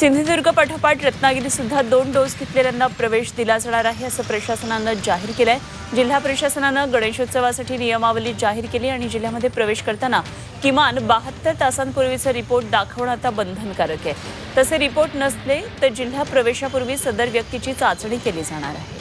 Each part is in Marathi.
सिंधुदुर्ग पाठोपाठ रत्नागिरी सुद्धा 2 डोस घेतलेल्यांना प्रवेश दिला जाणार आहे असं प्रशासनानं जाहीर केलंय। जिल्हा प्रशासनानं गणेशोत्सवासाठी नियमावली जाहीर केली आणि जिल्ह्यामध्ये प्रवेश करताना किमान 72 तासांपूर्वीचा रिपोर्ट दाखवणं आता बंधनकारक आहे। तसे रिपोर्ट नसले तर जिल्हा प्रवेशापूर्वी सदर व्यक्तीची चाचणी केली जाणार आहे।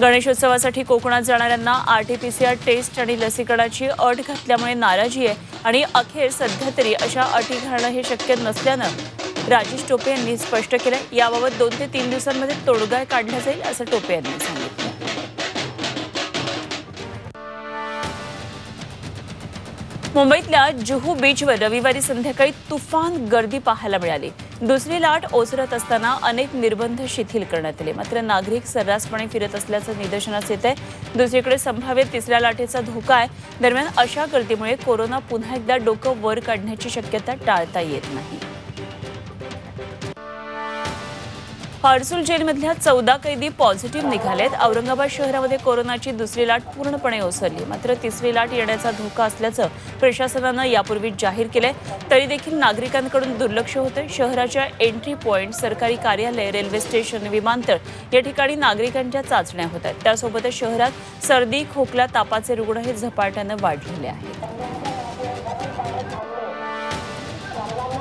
गणेशोत्सवासाठी कोकणात जाणाऱ्यांना आरटीपीसीआर टेस्ट आणि लसीकरणाची अट घातल्यामुळे नाराजी आहे आणि अखेर सध्या तरी अशा अटी घालणं हे शक्य नसल्यानं राजेश टोपे यांनी स्पष्ट केलंय। याबाबत 2 ते 3 दिवसांमध्ये तोडगा काढला जाईल असं टोपे यांनी सांगितलं। मुंबईतल्या जुहू बीचवर रविवारी संध्याकाळी तुफान गर्दी पाहायला मिळाली। दुसरी लाट ओसरत असताना अनेक निर्बंध शिथिल करण्यात आले, मात्र नागरिक सर्रासपणे फिरत असल्याचं निदर्शनास येत आहे। दुसरीकडे संभाव्य तिसऱ्या लाटेचा धोका आहे। दरम्यान अशा गर्दीमुळे कोरोना पुन्हा एकदा डोकं वर काढण्याची शक्यता टाळता येत नाही। हर्सुल जेलमधल्या 14 कैदी पॉझिटिव्ह निघालेत। औरंगाबाद शहरामध्ये कोरोनाची दुसरी लाट पूर्णपणे ओसरली, मात्र तिसरी लाट येण्याचा धोका असल्याचं प्रशासनानं यापूर्वीच जाहीर केलंय। तरी देखील नागरिकांकडून दुर्लक्ष होतंय। शहराच्या एंट्री पॉइंट, सरकारी कार्यालय, रेल्वे स्टेशन, विमानतळ या ठिकाणी नागरिकांच्या चाचण्या होत आहेत। त्यासोबतच शहरात सर्दी, खोकला, तापाचे रुग्ण हे झपाट्यानं वाढलेले आहेत।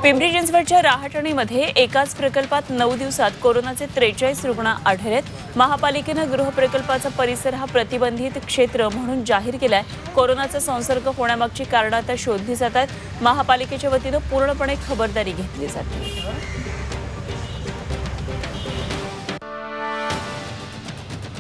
पिंपरी चिंचवडच्या रहाटणीमध्ये एकाच प्रकल्पात 9 दिवसात कोरोनाचे 43 रुग्ण आढळलेत। महापालिकेनं गृहप्रकल्पाचा परिसर हा प्रतिबंधित क्षेत्र म्हणून जाहीर केलाय। कोरोनाचा संसर्ग होण्यामागची कारणं आता शोधली जात आहेत। महापालिकेच्या वतीनं पूर्णपणे खबरदारी घेतली जाते।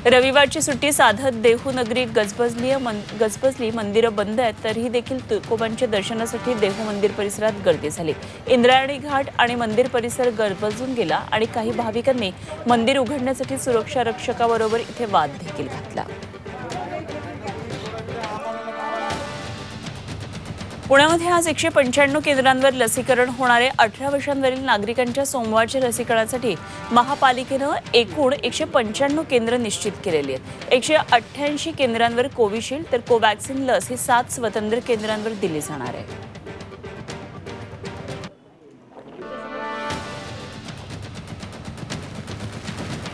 रविवारची सुट्टी साधत देहू नगरी गजबजली। मंदिरं बंद आहेत, तरीही देखील तुकोबांच्या दर्शनासाठी देहू मंदिर परिसरात गर्दी झाली। इंद्रायणी घाट आणि मंदिर परिसर गजबजून गेला आणि काही भाविकांनी मंदिर उघडण्यासाठी सुरक्षा रक्षकाबरोबर इथे वाद देखील घातला। पुण्यामध्ये आज 195 केंद्रांवर लसीकरण होणारे 18 वर्षांवरील नागरिकांच्या सोमवारच्या लसीकरणासाठी महापालिकेनं एकूण 195 केंद्र निश्चित केलेली आहेत। 188 केंद्रांवर कोविशिल्ड तर कोवॅक्सिन लस ही 7 स्वतंत्र केंद्रांवर दिली जाणार आहे।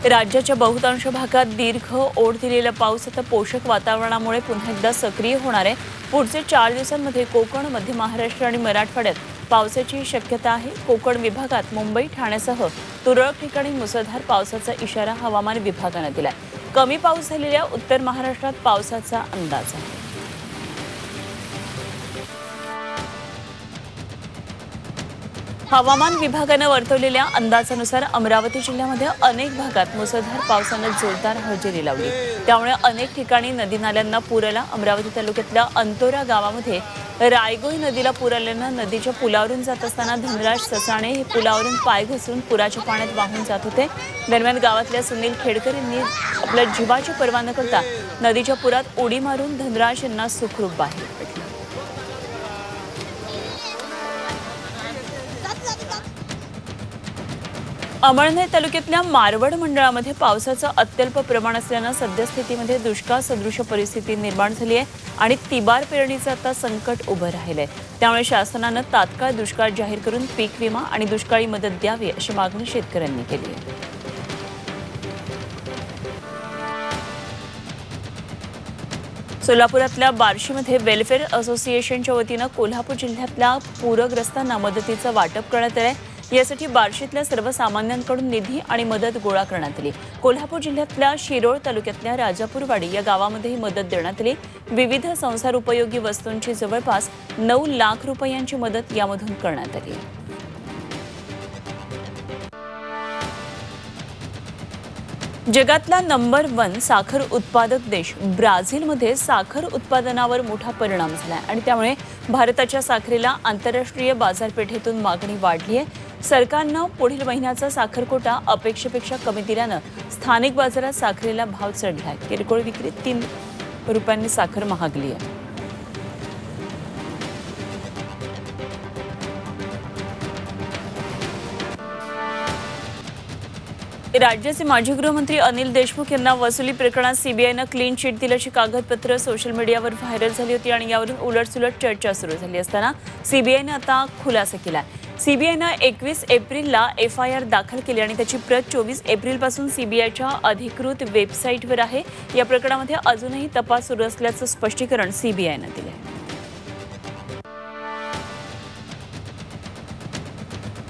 राज्याच्या बहुतांश भागात दीर्घ ओढ दिलेला पाऊस आता पोषक वातावरणामुळे पुन्हा एकदा सक्रिय होणार आहे। पुढचे 4 दिवसांमध्ये कोकण, मध्य महाराष्ट्र आणि मराठवाड्यात पावसाची शक्यता आहे। कोकण विभागात मुंबई, ठाण्यासह तुरळक ठिकाणी मुसळधार पावसाचा इशारा हवामान विभागानं दिलाय। कमी पाऊस झालेल्या उत्तर महाराष्ट्रात पावसाचा अंदाज आहे। हवामान विभागानं वर्तवलेल्या अंदाजानुसार अमरावती जिल्ह्यामध्ये अनेक भागात मुसळधार पावसानं जोरदार हजेरी लावली। त्यामुळे अनेक ठिकाणी नदी नाल्यांना पूर आला। अमरावती तालुक्यातल्या अंतोरा गावामध्ये रायगोई नदीला पूर आल्यानं नदीच्या पुलावरून जात असताना धनराज ससाणे हे पुलावरून पाय घसरून पुराच्या पाण्यात वाहून जात होते। दरम्यान गावातल्या सुनील खेडकर यांनी आपल्या जीवाची पर्वा न करता नदीच्या पुरात उडी मारून धनराज यांना सुखरूप बाहेर काढलं। अमळनेर तालुक्यातल्या मारवड मंडळामध्ये पावसाचं अत्यल्प प्रमाण असल्यानं सद्यस्थितीमध्ये दुष्काळ सदृश परिस्थिती निर्माण झाली आहे आणि तिबार पेरणीचं आता संकट उभं राहिलंय। त्यामुळे शासनानं तात्काळ दुष्काळ जाहीर करून पीक विमा आणि दुष्काळी मदत द्यावी अशी मागणी शेतकऱ्यांनी केली आहे। सोलापुरातल्या बार्शीमध्ये वेलफेअर असोसिएशनच्या वतीनं कोल्हापूर जिल्ह्यातल्या पूरग्रस्तांना मदतीचं वाटप करण्यात आलंय। यासाठी बार्शीतल्या सर्वसामान्यांकडून निधी आणि मदत गोळा करण्यात आली। कोल्हापूर जिल्ह्यातल्या शिरोळ तालुक्यातल्या राजापूरवाडी या गावामध्ये ही मदत देण्यात आली। विविध संसार उपयोगी वस्तूंची जवळपास 9 लाख रुपयांची मदत यामधून करण्यात आली। जगातला नंबर 1 साखर उत्पादक देश ब्राझीलमध्ये साखर उत्पादनावर मोठा परिणाम झाला आणि त्यामुळे भारताच्या साखरेला आंतरराष्ट्रीय बाजारपेठेतून मागणी वाढली आहे। सरकारनं पुढील महिन्याचा साखर कोटा अपेक्षेपेक्षा कमी दिल्यानं स्थानिक बाजारात साखरेला भाव चढला आहे। किरकोळ विक्रीत 3 रुपयांनी साखर महागली आहे। राज्याचे माजी गृहमंत्री अनिल देशमुख यांना वसुली प्रकरणात सीबीआयनं क्लीन चिट दिल्याची कागदपत्र सोशल मीडियावर व्हायरल झाली होती आणि यावरून उलटसुलट चर्चा सुरू झाली असताना सीबीआयनं आता खुलासा केला. सीबीआयनं 21 एप्रिलला एफआयआर दाखल केली आणि त्याची प्रत 24 एप्रिलपासून सीबीआयच्या अधिकृत वेबसाईटवर आहे. या प्रकरणामध्ये अजूनही तपास सुरू असल्याचं स्पष्टीकरण सीबीआयनं दिलं आहे.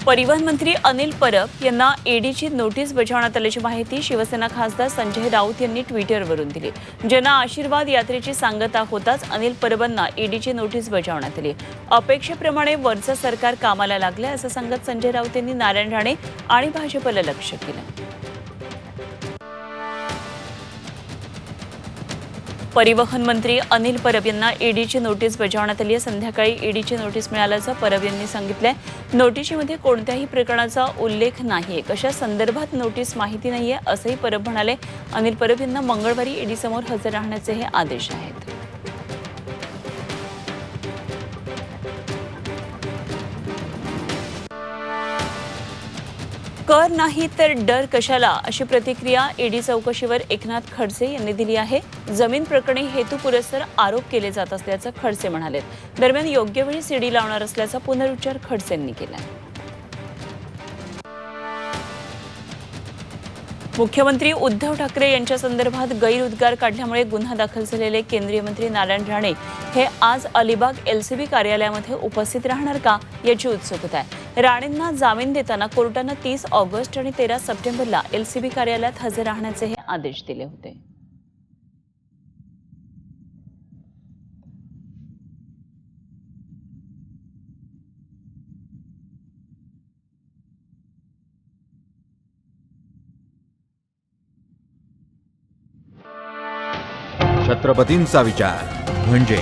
परिवहन मंत्री अनिल परब यांना ईडीची नोटीस बजावण्यात आल्याची माहिती शिवसेना खासदार संजय राऊत यांनी ट्विटरवरून दिली. जन आशीर्वाद यात्रेची सांगता होताच अनिल परबांना ईडीची नोटीस बजावण्यात आली. अपेक्षेप्रमाणे वरचं सरकार कामाला लागले असं सांगत संजय राऊत यांनी नारायण राणे आणि भाजपला लक्ष्य केलं. परिवहन मंत्री अनिल परब यांना ईडीची नोटीस बजावण्यात आली आहे. संध्याकाळी ईडीची नोटीस मिळाल्याचं परब यांनी सांगितलंय. नोटीसमध्ये कोणत्याही प्रकरणाचा उल्लेख नाहीये, कशा संदर्भात नोटीस माहिती नाहीये असंही परब म्हणाले. अनिल परब यांना मंगळवारी ईडीसमोर हजर राहण्याचे हे आदेश आहेत. कर नाही तर डर कशाला अशी प्रतिक्रिया ईडी चौकशीवर एकनाथ खडसे यांनी दिली आहे. जमीन प्रकरणी हेतुपुरस्सर आरोप केले जात असल्याचं खडसे म्हणाले. दरम्यान योग्य वेळी सीडी लावणार असल्याचा पुनरुच्चार खडसेंनी केला. मुख्यमंत्री उद्धव ठाकरे यांच्या संदर्भात गैरउद्गार काढल्यामुळे गुन्हा दाखल झालेले केंद्रीय मंत्री नारायण राणे हे आज अलिबाग एलसीबी कार्यालयामध्ये उपस्थित राहणार का याची उत्सुकता आहे. राणेंना जामीन देताना कोर्टानं 30 ऑगस्ट आणि 13 सप्टेंबरला एलसीबी कार्यालयात हजर राहण्याचे हे आदेश दिले होते. छत्रपतींचा विचार म्हणजे